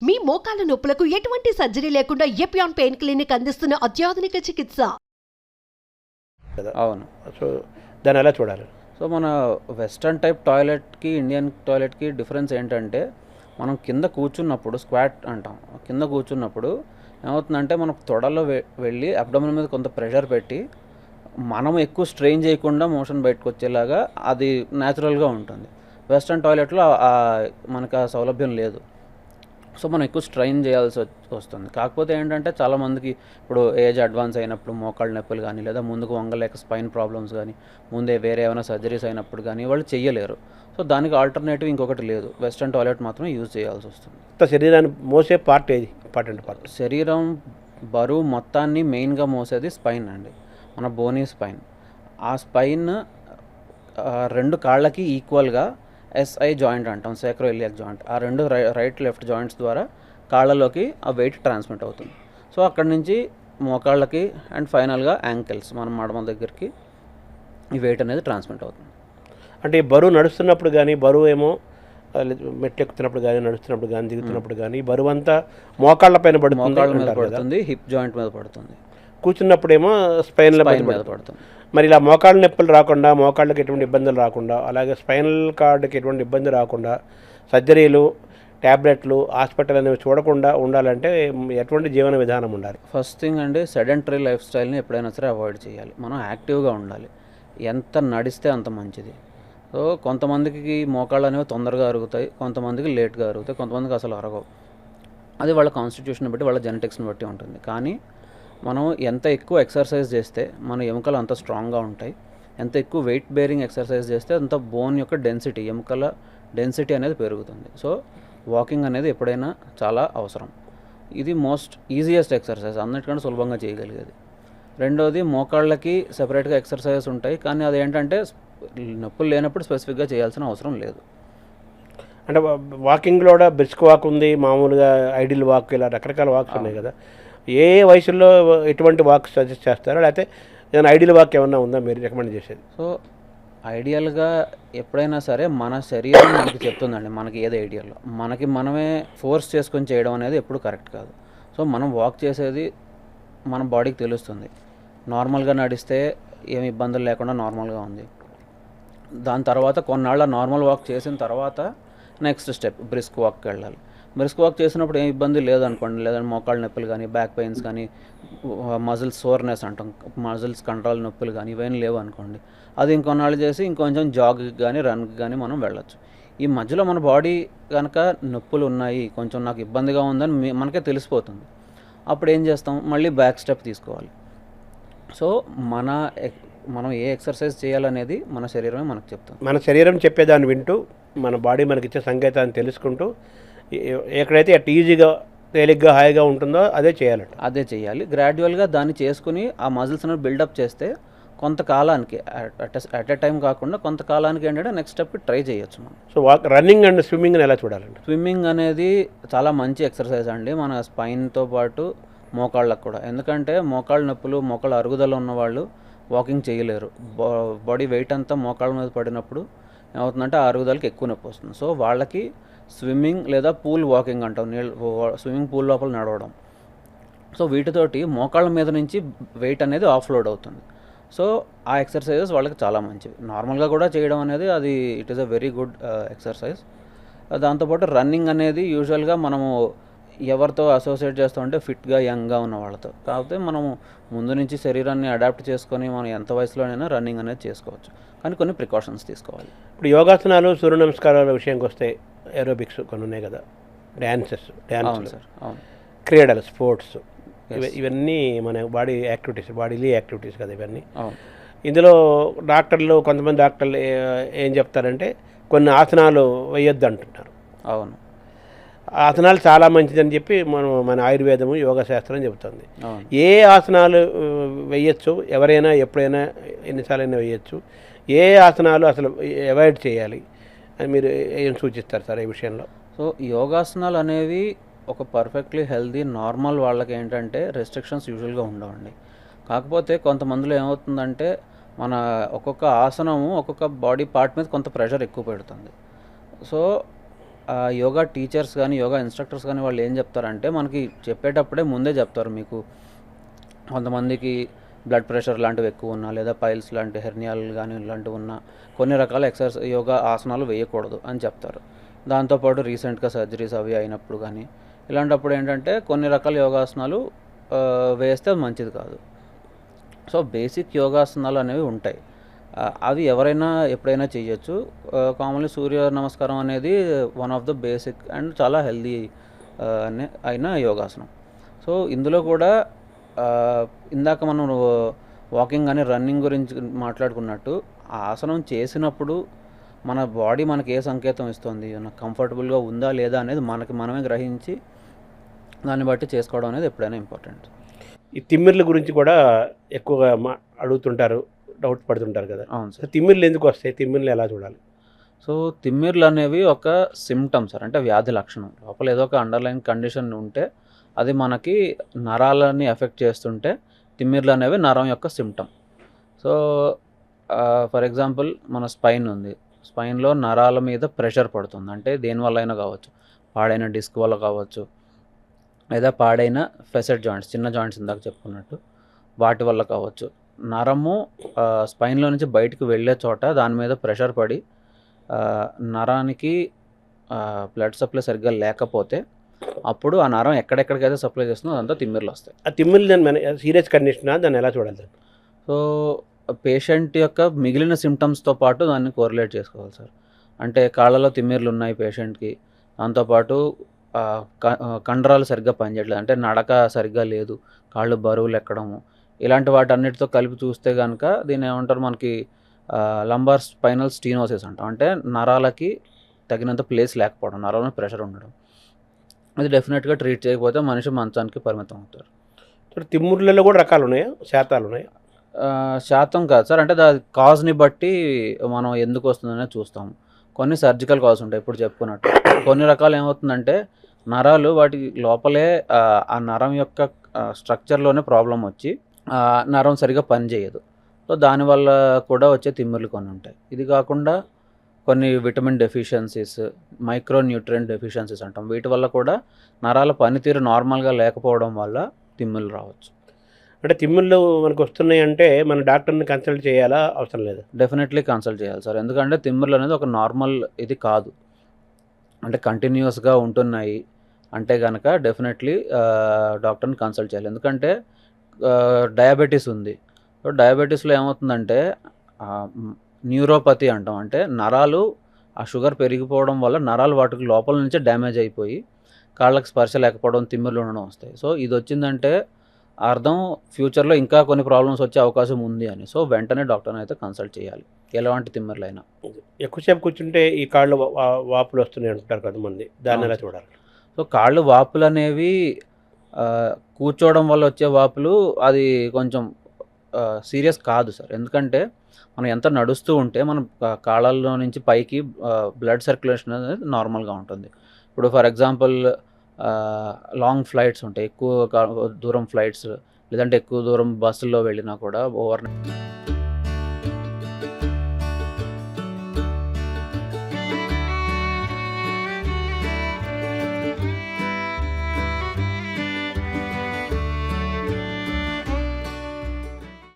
మీ మోకాల నొప్పులకు ఎటువంటి సర్జరీ లేకుండా ఎపియాన్ పెయిన్ క్లినిక్ అందిస్తున్న అత్యాధునిక చికిత్స. అవును. సో దాన్ని ఎలా చూడాలి? సో మన వెస్ట్రన్ టైప్ టాయిలెట్కి ఇండియన్ టాయిలెట్కి డిఫరెన్స్ ఏంటంటే, మనం కింద కూర్చున్నప్పుడు స్క్వాట్ అంటాం. కింద కూర్చున్నప్పుడు ఏమవుతుందంటే, మనం తొడలో వెళ్ళి అబ్డోమెన్ మీద కొంత ప్రెషర్ పెట్టి మనం ఎక్కువ స్ట్రెయిన్ చేయకుండా మోషన్ బయటకు వచ్చేలాగా అది న్యాచురల్గా ఉంటుంది. వెస్ట్రన్ టాయిలెట్లో మనకు ఆ సౌలభ్యం లేదు. సో మనం ఎక్కువ స్ట్రెయిన్ చేయాల్సి వస్తుంది. కాకపోతే ఏంటంటే, చాలామందికి ఇప్పుడు ఏజ్ అడ్వాన్స్ అయినప్పుడు మోకాళ్ళ నొప్పులు కానీ, లేదా ముందుకు వంగలేక స్పైన్ ప్రాబ్లమ్స్ కానీ, ముందే వేరే ఏమైనా సర్జరీస్ అయినప్పుడు కానీ వాళ్ళు చెయ్యలేరు. సో దానికి ఆల్టర్నేటివ్ ఇంకొకటి లేదు, వెస్ట్రన్ టాయిలెట్ మాత్రం యూజ్ చేయాల్సి వస్తుంది. శరీరాన్ని మోసే పార్ట్ ఏది? Important part. శరీరం బరువు మొత్తాన్ని మెయిన్గా మోసేది స్పైన్ అండి, మన బోనీ స్పైన్. ఆ స్పైన్ రెండు కాళ్ళకి ఈక్వల్గా SI జాయింట్ అంటాం, సాక్రోఇలియాక్ జాయింట్. ఆ రెండు రైట్ లెఫ్ట్ జాయింట్స్ ద్వారా కాళ్ళలోకి ఆ వెయిట్ ట్రాన్స్మిట్ అవుతుంది. సో అక్కడి నుంచి మోకాళ్ళకి అండ్ ఫైనల్గా యాంకిల్స్, మన మడమ దగ్గరికి ఈ వెయిట్ అనేది ట్రాన్స్మిట్ అవుతుంది. అంటే ఈ బరువు నడుస్తున్నప్పుడు కానీ, బరువు ఏమో మెట్లు ఎక్కుతున్నప్పుడు కానీ, నడుస్తున్నప్పుడు కానీ, దిగుతున్నప్పుడు కానీ బరువు అంతా మోకాళ్ళ పైన పడుతుంది, మోకాళ్ళ మీద పడుతుంది, హిప్ జాయింట్ మీద పడుతుంది. కూర్చున్నప్పుడు ఏమో స్పైన్ మీద పడుతుంది. మరి ఇలా మోకాళ్ళ నొప్పులు రాకుండా, మోకాళ్ళకి ఎటువంటి ఇబ్బందులు రాకుండా, అలాగే స్పైనల్ కార్డ్కి ఎటువంటి ఇబ్బంది రాకుండా, సర్జరీలు, ట్యాబ్లెట్లు, హాస్పిటల్ అనేవి చూడకుండా ఉండాలంటే ఎటువంటి జీవన విధానం ఉండాలి? ఫస్ట్ థింగ్ అండి, సెడెంటరీ లైఫ్ స్టైల్ని ఎప్పుడైనా సరే అవాయిడ్ చేయాలి. మనం యాక్టివ్గా ఉండాలి, ఎంత నడిస్తే అంత మంచిది. సో కొంతమందికి మోకాళ్ళు అనేవి తొందరగా అరుగుతాయి, కొంతమందికి లేట్గా అరుగుతాయి, కొంతమందికి అసలు అరగవు. అది వాళ్ళ కాన్స్టిట్యూషన్ బట్టి, వాళ్ళ జెనెటిక్స్ని బట్టి ఉంటుంది. కానీ మనం ఎంత ఎక్కువ ఎక్సర్సైజ్ చేస్తే మన ఎముకలు అంత స్ట్రాంగ్గా ఉంటాయి. ఎంత ఎక్కువ వెయిట్ బేరింగ్ ఎక్సర్సైజ్ చేస్తే అంత బోన్ యొక్క డెన్సిటీ, ఎముకల డెన్సిటీ అనేది పెరుగుతుంది. సో వాకింగ్ అనేది ఎప్పుడైనా చాలా అవసరం. ఇది మోస్ట్ ఈజియెస్ట్ ఎక్సర్సైజ్, అన్నిటికంటే సులభంగా చేయగలిగేది. రెండోది, మోకాళ్ళకి సెపరేట్గా ఎక్సర్సైజెస్ ఉంటాయి, కానీ అదేంటంటే నొప్పులు లేనప్పుడు స్పెసిఫిక్గా చేయాల్సిన అవసరం లేదు. అంటే వాకింగ్లో కూడా బ్రిస్క్ వాక్ ఉంది, మామూలుగా ఐడిల్ వాక్, ఇలా రకరకాల వాక్స్ ఉన్నాయి కదా. ఏ వయసులో ఎటువంటి వాక్ సజెస్ట్ చేస్తారో, లేకపోతే ఏదైనా ఐడియల్ వాక్ ఏమన్నా ఉందా మీరు రికమెండ్ చేసేది? సో ఐడియల్గా ఎప్పుడైనా సరే మన శరీరం మనకి చెప్తుందండి మనకి ఏది ఐడియల్లో. మనకి మనమే ఫోర్స్ చేసుకొని చేయడం అనేది ఎప్పుడు కరెక్ట్ కాదు. సో మనం వాక్ చేసేది మన బాడీకి తెలుస్తుంది. నార్మల్గా నడిస్తే ఏమి ఇబ్బందులు లేకుండా నార్మల్గా ఉంది. దాని తర్వాత కొన్నాళ్ళ నార్మల్ వాక్ చేసిన తర్వాత నెక్స్ట్ స్టెప్ బ్రిస్క్ వాక్కి వెళ్ళాలి. బ్రిస్క్ వాక్ చేసినప్పుడు ఏం ఇబ్బంది లేదనుకోండి, లేదంటే మోకాళ్ళ నొప్పులు కానీ, బ్యాక్ పెయిన్స్ కానీ, మజిల్స్ సోర్నెస్ అంటాం, మజిల్స్ కంట్రోల్ నొప్పులు కానీ ఇవేం లేవు అనుకోండి, అది ఇంకొన్నాళ్ళు చేసి ఇంకొంచెం జాగ్కి కానీ రన్కి కానీ మనం వెళ్ళొచ్చు. ఈ మధ్యలో మన బాడీ కనుక నొప్పులు ఉన్నాయి, కొంచెం నాకు ఇబ్బందిగా ఉందని మనకే తెలిసిపోతుంది. అప్పుడు ఏం చేస్తాం, మళ్ళీ బ్యాక్ స్టెప్ తీసుకోవాలి. సో మనం ఏ ఎక్సర్సైజ్ చేయాలనేది మన శరీరమే మనకు చెప్తుంది. మన శరీరం చెప్పేదాన్ని వింటూ, మన బాడీ మనకి ఇచ్చే సంకేతాన్ని తెలుసుకుంటూ, ఎక్కడైతే అట్ ఈజీగా, తేలిగ్గా, హాయిగా ఉంటుందో అదే చేయాలి. గ్రాడ్యువల్గా దాన్ని చేసుకుని ఆ మజిల్స్ని బిల్డప్ చేస్తే కొంతకాలానికి, అట్ ఎ టైం కాకుండా కొంతకాలానికి ఏంటంటే నెక్స్ట్ స్టెప్కి ట్రై చేయొచ్చు మనం. సో రన్నింగ్ అండ్ స్విమ్మింగ్ని ఎలా చూడాలండి? స్విమ్మింగ్ అనేది చాలా మంచి ఎక్సర్సైజ్ అండి, మన స్పైన్తో పాటు మోకాళ్ళకు కూడా. ఎందుకంటే మోకాళ్ళ నొప్పులు, మోకాళ్ళ అరుగుదల ఉన్నవాళ్ళు వాకింగ్ చేయలేరు. బాడీ వెయిట్ అంతా మోకాళ్ళ మీద పడినప్పుడు ఏమవుతుందంటే ఆ అరుగుదలకి ఎక్కువ నొప్పి వస్తుంది. సో వాళ్ళకి స్విమ్మింగ్ లేదా పూల్ వాకింగ్ అంటాం, స్విమ్మింగ్ పూల్ లోపల నడవడం. సో వీటితోటి మోకాళ్ళ మీద నుంచి వెయిట్ అనేది ఆఫ్లోడ్ అవుతుంది. సో ఆ ఎక్సర్సైజెస్ వాళ్ళకి చాలా మంచివి. నార్మల్గా కూడా చేయడం అనేది అది it is a very good exercise. దాంతోపాటు రన్నింగ్ అనేది యూజువల్గా మనము ఎవరితో అసోసియేట్ చేస్తామంటే ఫిట్గా, యంగ్గా ఉన్న వాళ్ళతో. కాకపోతే మనము ముందు నుంచి శరీరాన్ని అడాప్ట్ చేసుకొని మనం ఎంత వయసులోనైనా రన్నింగ్ అనేది చేసుకోవచ్చు, కానీ కొన్ని ప్రికాషన్స్ తీసుకోవాలి. ఇప్పుడు యోగాసనాలు, సూర్య నమస్కారాల విషయానికి వస్తే ఏరోబిక్స్ కొన్ని ఉన్నాయి కదా, డ్యాన్స్, క్రీడలు, స్పోర్ట్స్, ఇవన్నీ మన బాడీ యాక్టివిటీస్, బాడీలీ యాక్టివిటీస్ కదా ఇవన్నీ. ఇందులో కొంతమంది డాక్టర్లు ఏం చెప్తారంటే కొన్ని ఆసనాలు వేయొద్దు అంటున్నారు. అవును, ఆసనాలు చాలా మంచిదని చెప్పి మన ఆయుర్వేదము, యోగా శాస్త్రం చెబుతుంది. ఏ ఆసనాలు వేయచ్చు, ఎవరైనా ఎప్పుడైనా ఎన్నిసార్లైనా వేయచ్చు, ఏ ఆసనాలు అసలు అవాయిడ్ చేయాలి అని మీరు ఏం సూచిస్తారు సార్ ఈ విషయంలో? సో యోగాసనాలు అనేవి ఒక పర్ఫెక్ట్లీ హెల్దీ నార్మల్ వాళ్ళకి ఏంటంటే రెస్ట్రిక్షన్స్ యూజువల్గా ఉండవండి. కాకపోతే కొంతమందిలో ఏమవుతుందంటే మన ఒక్కొక్క ఆసనము ఒక్కొక్క బాడీ పార్ట్ మీద కొంత ప్రెషర్ ఎక్కువ పెడుతుంది. సో యోగా టీచర్స్ కానీ యోగా ఇన్స్ట్రక్టర్స్ కానీ వాళ్ళు ఏం చెప్తారంటే మనకి చెప్పేటప్పుడే ముందే చెప్తారు. మీకు కొంతమందికి బ్లడ్ ప్రెషర్ లాంటివి ఎక్కువ ఉన్నా లేదా పైల్స్ లాంటి హెర్నియాలు కానీ ఇలాంటివి ఉన్నా కొన్ని రకాల యోగా ఆసనాలు వేయకూడదు అని చెప్తారు. దాంతోపాటు రీసెంట్గా సర్జరీస్ అవి అయినప్పుడు కానీ ఇలాంటప్పుడు ఏంటంటే కొన్ని రకాల యోగాసనాలు వేస్తే మంచిది కాదు. సో బేసిక్ యోగాసనాలు అనేవి ఉంటాయి. అవి ఎవరైనా ఎప్పుడైనా చేయొచ్చు. కామన్లీ సూర్య నమస్కారం అనేది one of the basic and చాలా హెల్దీ అయిన యోగాసనం. సో ఇందులో కూడా ఇందాక మనం వాకింగ్ కానీ రన్నింగ్ గురించి మాట్లాడుకున్నట్టు ఆ ఆసనం చేసినప్పుడు మన బాడీ మనకి ఏ సంకేతం ఇస్తుంది, నాకు కంఫర్టబుల్గా ఉందా లేదా అనేది మనమే గ్రహించి దాన్ని బట్టి చేసుకోవడం అనేది ఎప్పుడైనా ఇంపార్టెంట్. ఈ తిమ్మిర్ల గురించి కూడా ఎక్కువగా అడుగుతుంటారు, డౌట్ పడుతుంటారు కదా. అవును సార్. తిమ్మిర్లు ఎందుకు వస్తాయి, తిమ్మిర్లు ఎలా చూడాలి? సో తిమ్మిర్లు అనేవి ఒక సిమ్టమ్ సార్, అంటే వ్యాధి లక్షణం. లోపల ఏదో ఒక అండర్లైన్ కండిషన్ ఉంటే అది మనకి నరాలని ఎఫెక్ట్ చేస్తుంటే తిమ్మిర్లు అనేవి నరం యొక్క సిమ్టమ్. సో ఫర్ ఎగ్జాంపుల్ మన స్పైన్ ఉంది, స్పైన్లో నరాల మీద ప్రెషర్ పడుతుంది, అంటే దేనివల్ల అయినా కావచ్చు, పాడైన డిస్క్ వల్ల కావచ్చు లేదా పాడైన ఫెసెట్ జాయింట్స్ చిన్న జాయింట్స్ ఇందాక చెప్పుకున్నట్టు వాటి వల్ల కావచ్చు. నరము స్పైన్లో నుంచి బయటకు వెళ్ళే చోట దాని మీద ప్రెషర్ పడి నరానికి బ్లడ్ సప్లై సరిగ్గా లేకపోతే అప్పుడు ఆ నరం ఎక్కడెక్కడికైతే సప్లై చేస్తుందో అదంతా తిమ్మిర్లు వస్తాయి. ఆ తిమ్మిర్లు దాని సీరియస్ కండిషనా, దాన్ని ఎలా చూడాలి? సో పేషెంట్ యొక్క మిగిలిన సిమ్టమ్స్తో పాటు దాన్ని కోరిలేట్ చేసుకోవాలి సార్. అంటే కాళ్ళలో తిమ్మిర్లు ఉన్నాయి పేషెంట్కి, దాంతోపాటు కండరాలు సరిగ్గా పనిచేయట్లేదు, అంటే నడక సరిగ్గా లేదు, కాళ్ళు బరువులు ఎక్కడము, ఇలాంటి వాటన్నిటితో కలిపి చూస్తే కనుక దీన్ని ఏమంటారు, మనకి లంబార్ స్పైనల్ స్టీనోసిస్ అంటాం. అంటే నరాలకి తగినంత ప్లేస్ లేకపోవడం, నరాల మీద ప్రెషర్ ఉండడం. అది డెఫినెట్గా ట్రీట్ చేయకపోతే మనిషి మంచానికి పరిమితం అవుతారు. తిమ్మిర్లలో కూడా రకాలు ఉన్నాయా, శాతాలు ఉన్నాయా? శాతం కాదు సార్, అంటే దాని కాజ్ని బట్టి మనం ఎందుకు వస్తుందనే చూస్తాము. కొన్ని సర్జికల్ కాజ్ ఉంటాయి ఇప్పుడు చెప్పుకున్నట్టు, కొన్ని రకాలు ఏమవుతుందంటే నరాలు వాటి లోపలే ఆ నరం యొక్క స్ట్రక్చర్లోనే ప్రాబ్లం వచ్చి నరం సరిగా పనిచేయదు. సో దానివల్ల కూడా వచ్చే తిమ్మిర్లు కొన్ని ఉంటాయి. ఇది కాకుండా కొన్ని vitamin deficiencies, micro nutrient deficiencies అంటాం, వీటి వల్ల కూడా నరాల పనితీరు నార్మల్గా లేకపోవడం వల్ల తిమ్మిర్లు రావచ్చు. అంటే తిమ్మిర్లు మనకు వస్తున్నాయి అంటే మన డాక్టర్ని కన్సల్ట్ చేయాలా, అవసరం లేదు? డెఫినెట్లీ కన్సల్ట్ చేయాలి సార్, ఎందుకంటే తిమ్మిర్లు అనేది ఒక నార్మల్ ఇది కాదు, అంటే కంటిన్యూస్గా ఉంటున్నాయి అంటే కనుక డెఫినెట్లీ డాక్టర్ని కన్సల్ట్ చేయాలి. ఎందుకంటే డయాబెటీస్ ఉంది, సో డయాబెటీస్లో ఏమవుతుందంటే న్యూరోపతి అంటాం, అంటే నరాలు ఆ షుగర్ పెరిగిపోవడం వల్ల నరాలు వాటికి లోపల నుంచే డ్యామేజ్ అయిపోయి కాళ్ళకి స్పర్శ లేకపోవడం, తిమ్మిర్లు ఉండడం వస్తాయి. సో ఇది వచ్చిందంటే అర్థం ఫ్యూచర్లో ఇంకా కొన్ని ప్రాబ్లమ్స్ వచ్చే అవకాశం ఉంది అని. సో వెంటనే డాక్టర్ని అయితే కన్సల్ట్ చేయాలి, ఎలాంటి తిమ్మిర్లు అయినా. ఎక్కువసేపు కూర్చుంటే ఈ కాళ్ళు వాపులు వస్తున్నాయి అంటారు కొంతమంది, దాన్ని ఎలా చూడాలి? సో కాళ్ళు వాపులు అనేవి కూర్చోవడం వల్ల వచ్చే వాపులు అది కొంచెం సీరియస్ కాదు సార్, ఎందుకంటే మనం ఎంత నడుస్తూ ఉంటే మన కాళ్ళల్లో నుంచి పైకి బ్లడ్ సర్క్యులేషన్ అనేది నార్మల్గా ఉంటుంది. ఇప్పుడు ఫర్ ఎగ్జాంపుల్ లాంగ్ ఫ్లైట్స్ ఉంటాయి, ఎక్కువ దూరం ఫ్లైట్స్, లేదంటే ఎక్కువ దూరం బస్సుల్లో వెళ్ళినా కూడా ఓవర్